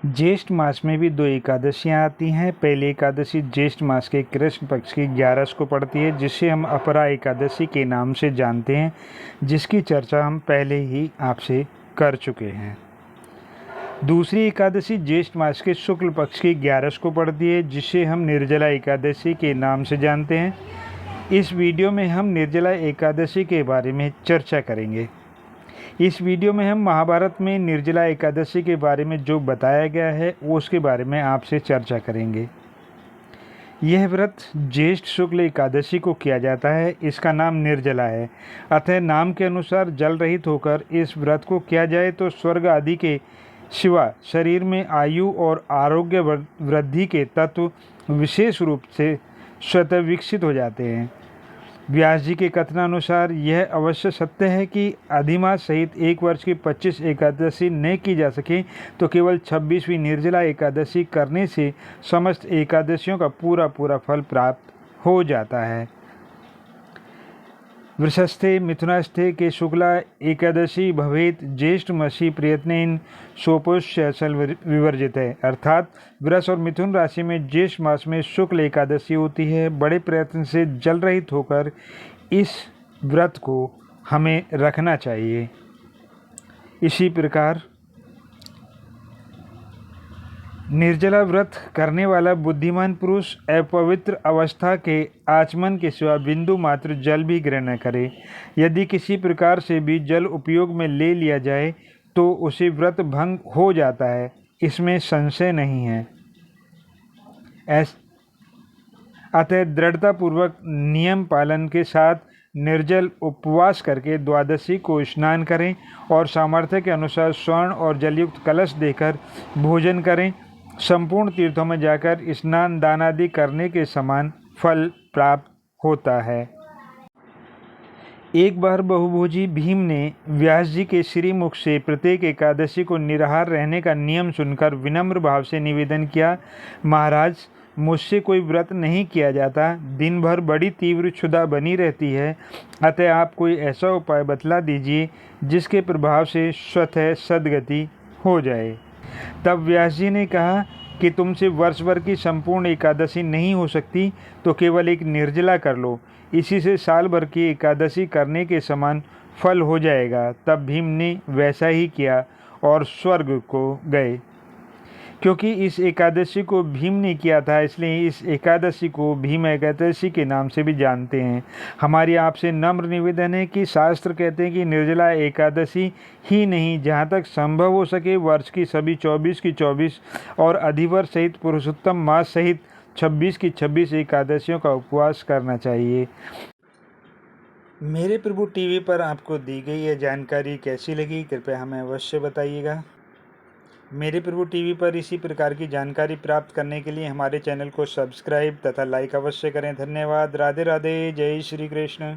ज्येष्ठ मास में भी 2 एकादशियाँ आती हैं। पहली एकादशी ज्येष्ठ मास के कृष्ण पक्ष की 11 को पड़ती है, जिसे हम अपरा एकादशी के नाम से जानते हैं, जिसकी चर्चा हम पहले ही आपसे कर चुके हैं। दूसरी एकादशी ज्येष्ठ मास के शुक्ल पक्ष की 11 को पड़ती है, जिसे हम निर्जला एकादशी के नाम से जानते हैं। इस वीडियो में हम निर्जला एकादशी के बारे में चर्चा करेंगे। इस वीडियो में हम महाभारत में निर्जला एकादशी के बारे में जो बताया गया है उसके बारे में आपसे चर्चा करेंगे। यह व्रत ज्येष्ठ शुक्ल एकादशी को किया जाता है। इसका नाम निर्जला है, अतः नाम के अनुसार जल रहित होकर इस व्रत को किया जाए तो स्वर्ग आदि के सिवा शरीर में आयु और आरोग्य वृद्धि के तत्व विशेष रूप से स्वतः विकसित हो जाते हैं। व्यास जी के कथनानुसार यह अवश्य सत्य है कि अधिमास सहित 1 वर्ष की 25 एकादशी न की जा सके तो केवल 26वीं निर्जला एकादशी करने से समस्त एकादशियों का पूरा फल प्राप्त हो जाता है। वृषस्थे मिथुनस्थे के शुक्ला एकादशी भवेत ज्येष्ठ मसी प्रयत्न सोपोष्य विवर्जित है, अर्थात वृष और मिथुन राशि में ज्येष्ठ मास में शुक्ल एकादशी होती है। बड़े प्रयत्न से जल रहित होकर इस व्रत को हमें रखना चाहिए। इसी प्रकार निर्जला व्रत करने वाला बुद्धिमान पुरुष अपवित्र अवस्था के आचमन के सिवा बिंदु मात्र जल भी ग्रहण न करे। यदि किसी प्रकार से भी जल उपयोग में ले लिया जाए तो उसे व्रत भंग हो जाता है, इसमें संशय नहीं है। अतः दृढ़तापूर्वक नियम पालन के साथ निर्जल उपवास करके द्वादशी को स्नान करें और सामर्थ्य के अनुसार स्वर्ण और जलयुक्त कलश देकर भोजन करें। संपूर्ण तीर्थों में जाकर स्नान दान आदि करने के समान फल प्राप्त होता है। एक बार बहुभोजी भीम ने व्यास जी के श्रीमुख से प्रत्येक एकादशी को निराहार रहने का नियम सुनकर विनम्र भाव से निवेदन किया, महाराज, मुझसे कोई व्रत नहीं किया जाता, दिन भर बड़ी तीव्र क्षुधा बनी रहती है, अतः आप कोई ऐसा उपाय बतला दीजिए जिसके प्रभाव से स्वतः सद्गति हो जाए। तब व्यास जी ने कहा कि तुमसे वर्ष भर की संपूर्ण एकादशी नहीं हो सकती तो केवल एक निर्जला कर लो, इसी से साल भर की एकादशी करने के समान फल हो जाएगा। तब भीम ने वैसा ही किया और स्वर्ग को गए। क्योंकि इस एकादशी को भीम ने किया था, इसलिए इस एकादशी को भीम एकादशी के नाम से भी जानते हैं। हमारी आपसे नम्र निवेदन है कि शास्त्र कहते हैं कि निर्जला एकादशी ही नहीं, जहाँ तक संभव हो सके वर्ष की सभी 24 की 24 और अधिवर्ष सहित पुरुषोत्तम मास सहित 26 की 26 एकादशियों का उपवास करना चाहिए। मेरे प्रभु टीवी पर आपको दी गई यह जानकारी कैसी लगी, कृपया हमें अवश्य बताइएगा। मेरे प्रभु टीवी पर इसी प्रकार की जानकारी प्राप्त करने के लिए हमारे चैनल को सब्सक्राइब तथा लाइक अवश्य करें। धन्यवाद। राधे राधे। जय श्री कृष्ण।